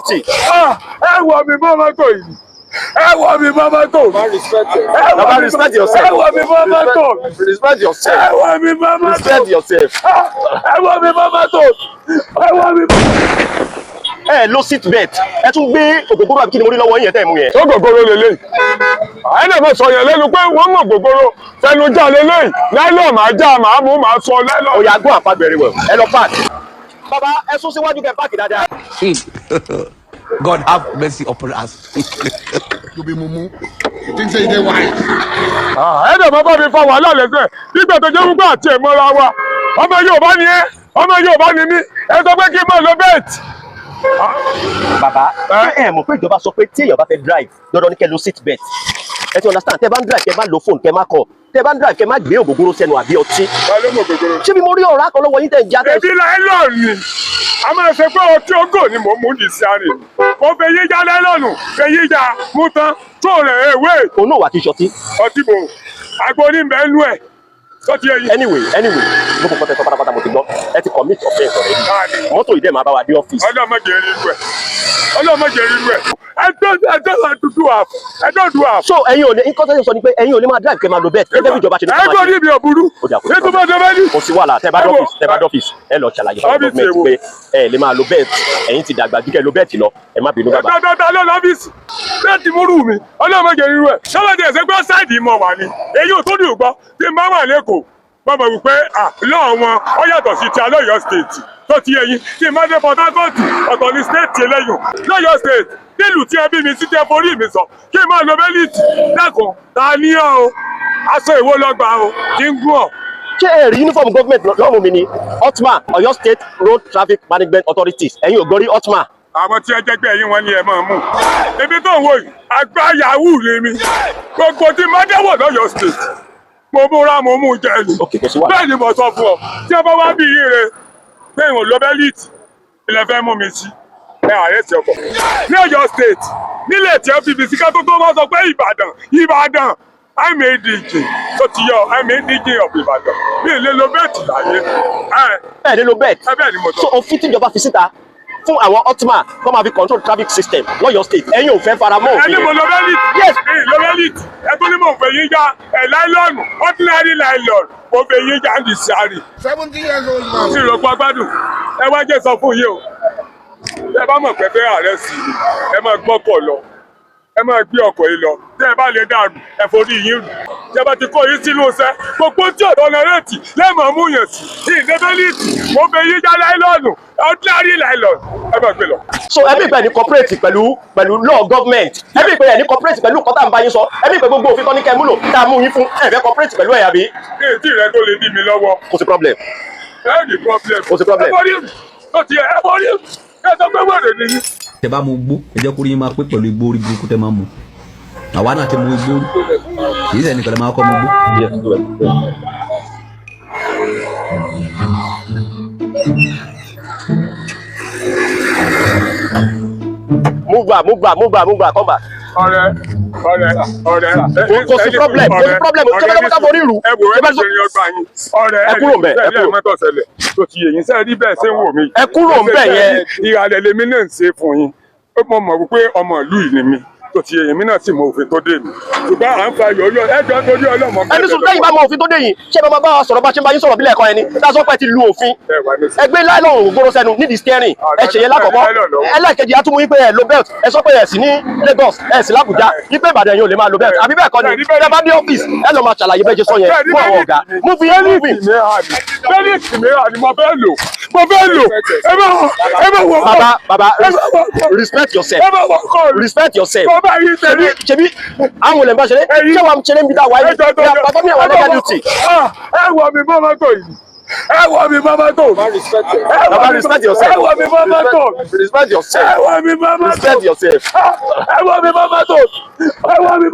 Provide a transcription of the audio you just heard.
duty. Ẹ wọ mi mọ́ mọ́tò yìí. Ẹ wọ mi mọ́ mọ́tò. Baba, respect yourself. Ẹ wọ mi mọ́ mọ́tò. Respect yourself. Ẹ wọ mi mọ́ mọ́tò. Respect yourself. Ẹ wọ mi mọ́ mọ́tò. Ẹ wọ mi. Ẹ lo seat belt. Ẹ tún gbé ògógóró àbí kí ni mo rí lọ́wọ́ yín tẹ́ mú yẹn. Tó gògóró lélẹ̀. Àyẹ̀dẹ̀ mọ̀ sọ yẹn lẹ́nu pé wọ́n mọ̀ gògóró fẹnujá lélẹ̀. Lẹ́lọ̀ máa já màá mú màá sọ lẹ́lọ̀. Ó yá go and park very well. Ẹ lọ park. Baba, ẹ sún síwájú kẹ́ park dáadáa. God have mercy upon us. You be mumu. You think say you dey wise? Ẹ̀dẹ̀ mọ́ bá mi fa wàhálà lẹ́sẹ̀. Nígbà tó jẹ́ wípé àti ẹ̀mọ́ra wa. Ọmọ Yorùbá ni ẹ́. Ọmọ Yorùbá ni mí. Ẹ sọ pé kí n máa lo bẹ́ẹ̀tì. Bàbá, ẹ mọ̀ pé ìjọba sọ pé tí èèyàn bá fẹ́ drive dandan ní kẹ́ lo seat belt. Ẹ ti understand, tẹ́ bá ń drive kẹ́ má lo phone kẹ́ má call. Tẹ́ bá ń drive kẹ́ má gbé ògógóró sẹ́nu àbí ọtí. Ṣé bí mo rí ọ̀rá kan lọ́wọ́ yín tẹ́ ń já tẹ́? Ebi láìlọ́ọ̀ ni. A máa ṣe pé ọtí ogò ni mò ń mú ní sáré. Mo fẹ́ yíjà láìlọ́ọ̀nù, fẹ́ yíjà mú tán, tó rẹ̀ ewé. Òun náà wà kí ṣọtí. Ọtí bò, àgbo ní bẹ́ẹ̀nú ẹ̀. Sọ́tí ẹyin. Anyway, gbogbo nǹkan tẹ́ sọ pátápátá mo ti gbọ́. Ẹ ti commit offence already. Mọ́tò ìdẹ́ máa bá wa dé ọ́fíìsì. Ọlọ́mọdé rí irú ẹ̀. Ọlọ́mọdé rí irú ẹ̀. I don't do half. So ẹ̀yin ò ní nǹkan tẹ́ sọ ni pé ẹ̀yin ò ní máa drive kẹ́ máa lo bẹ́ẹ̀tì. Gẹ́gẹ́ bí ìjọba ṣe ní ká máa ṣe. Ẹgbẹ́ ní ibi òburú. Ètò bá jẹ bẹ́ẹ̀ ni. Kò sí wàhálà tẹ́ bá dọ́fíìsì ẹ lọ ṣàlàyé fún gọ́ọ̀mẹ̀ntì pé ẹ lè máa lo bẹ́ẹ̀tì. Ẹ̀yin ti dàgbà jù kẹ́ lo bẹ́ẹ̀tì lọ. Ẹ má bínú bàbá. Dáadáa lọ lọ́fíìsì. Bẹ́ẹ̀tì múrù mi. Ọlọ́mọdé rí irú ẹ̀. Ṣọ́lọ́dẹ ẹ̀sẹ̀ gbọ́ sáìdì mọ̀ wà ní. Èyí ò tó ní ògbọ́. Tí n bá wà lẹ́kọ̀ọ́. Bàbá wípé lọ́ọ̀ wọn ó yàtọ̀ sí ti alọ́yọ̀ state tó ti yẹyin tí n bá dé Port Harcourt ọ̀tọ̀ ní state eléyìn lọ́yọ̀ state nílùú tí ẹbí mi sí tẹ forí mi sọ kí n máa lo bẹ́líìtì lẹ́kọ̀ọ́ ta ní ọ́ o aṣọ ìwó lọ́gbà o kí n gún ọ. Ṣé ẹ rí uniform government lọ́rùn mi ni OTMA Ọ̀yọ́ State Road Traffic Management Authorities ẹ̀yin ò gbọ́ rí OTMA. Àwọn tí ẹ jẹ́ pé ẹ̀yin wọn ni ẹ máa mú. Ibi tó ń wò yìí àgbá yahoo ni mi gbogbo tí má dẹ́wọ̀ lọ́yọ̀ state mo múra mo mú jẹ ni. Bẹ́ẹ̀ ni mo sọ fún ọ tí ẹ bá wá bí yín re pé ìwọ̀n ló bẹ́líìtì ilẹ̀ fẹ́ mú mi sí ẹ àrẹ́sì ọkọ̀. Ní Ọ̀yọ́ state nílẹ̀ tí ẹ fi bìsí ká tó máa sọ pé Ìbàdàn I'm a DJ tó ti yọ I'm a DJ of Ìbàdàn mi ì lè lo bẹ́ẹ̀tì láyé. Ẹ lè lo bẹ́ẹ̀tì. Bẹ́ẹ̀ ni mo sọ. So òfin tíjọba fi síta fún àwọn OTMA kó máa fi control traffic system lọ́yọ̀ state ẹ̀yin ò fẹ́ fara mọ́ òfin yẹn. Ẹni mo lo bẹ́líìtì. Yes. Lo bẹ́líìtì. Ẹ tó ní mo fẹ́ yín já láìlọ́ọ̀nù ordinary láìlọ́ọ̀nù mo fẹ́ yín já ní sáré. 70 years old man. Tí ìrọ̀pọ̀ agbádùn ẹ wá jẹ́ sọ fún yín o. Ẹ bá mọ̀ pé fẹ́ ààrẹ sí i ẹ máa gbọ́kọ̀ lọ ẹ máa gbé ọkọ̀ yìí lọ tẹ́ ẹ bá lè dànù ẹ forí yín rù. Tí ẹ bá ti kó yín sínú iṣẹ́ gbogbo tí ọ̀dọ́ náírà lẹ́ẹ̀mọ̀ mú yẹn sí ìdẹ́bẹ́lìtì mo fẹ́ yín já láìlọ́ọ̀nù ordinary láìlọ́ọ̀nù ẹ máa gbé lọ. So ẹbí ìpè ní cooperate pẹ̀lú law government ẹbí ìpè ní cooperate pẹ̀lú nǹkan tá à ń bá yín sọ ẹbí ìpè gbogbo òfin kan ní kẹ́ múlò tá a mú yín fún ẹ̀fẹ́ cooperate pẹ̀lú ẹ̀yà bí. Ètí rẹ tó lè dí mi lọ́wọ́. Kò sí problem. Ẹ ní problem. Kò sí problem. Ẹ bọ́ rí ó ti ẹ bọ́ rí ẹ sọ pé wẹ̀rẹ̀ nìyí. Tẹ́ bá mu gbó ẹ jẹ́ kó rí yín máa pé pẹ̀lú igbó orí burúkú tẹ́ máa mu. Àwa náà ti mu igbó rí. Kì í ṣe ẹnìkan lè máa kọ́ mu gbó. Move back, come back. Ọ̀rẹ́. Kò sí problem. Ṣé bá lọ́kọ́ forí rù? Ẹ wò ẹ bá ṣe rí ọgbà yín. Ọ̀rẹ́ ẹ kúrò ńbẹ̀, ẹ kúrò. mọ́tò ṣẹlẹ̀ tó ti yẹ yín sẹ́ẹ̀ rí bẹ́ẹ̀ ṣé ń wò mí. Ẹ kúrò ńbẹ̀ yẹn. Ìhàlẹ̀ lèmi náà ń ṣe fún yín. Mo mọ̀ wípé ọmọ ìlú yìí ni mí. Tó ti yẹ yín mi náà sì mọ òfin tó dé mi. Ṣùgbọ́n à ń fa yọ̀ọ́yọ̀ ẹjọ́ torí ọlọ́mọ. Ẹni sùn lẹ́yìn bá mọ òfin tó dé yìí ṣé bàbá bá wa sọ̀rọ̀ bá ṣe ń bá yín sọ̀rọ̀ bílẹ̀ ẹ̀kọ́ ẹni dáṣọ́ pẹ́ ti lu òfin. Ẹgbẹ́ láìlọ́run ògbóró sẹ́nu nídìí steering ẹ ṣe yẹn lákọ̀ọ́kọ́ ẹlẹ́ẹ̀kejì á tún mú yín pé ẹ lo belt ẹ sọ pé ẹ sì ní Lagos ẹ sì l'Abuja yín pé Ìbàdàn yín ò lè máa lo belt àbí bẹ́ẹ̀ kọ́ ni ẹ bá dé ọ́fíìsì ẹ lọ máa ṣàlàyé bẹ́ẹ̀ ṣe sọ yẹn fún àwọn ọ̀gá mú fi yẹn níbi. Bẹ́ẹ̀ni mìíràn ni mo fẹ́ lò Baba respect yourself ṣebí àwọn olè ń bá ṣeré ṣé wàá ṣeré ń bí dáwà yìí bàbá mi àwọn legal duty. Ẹ wọ mi mọ́ mọ́tò yìí. Ẹ wọ mi mọ́ mọ́tò. Baba respect yourself. Ẹ wọ mi mọ́ mọ́tò. Respect yourself. Ẹ wọ mi mọ́ mọ́tò. Respect yourself. Ẹ wọ mi mọ́ mọ́tò. Ẹ wọ mi.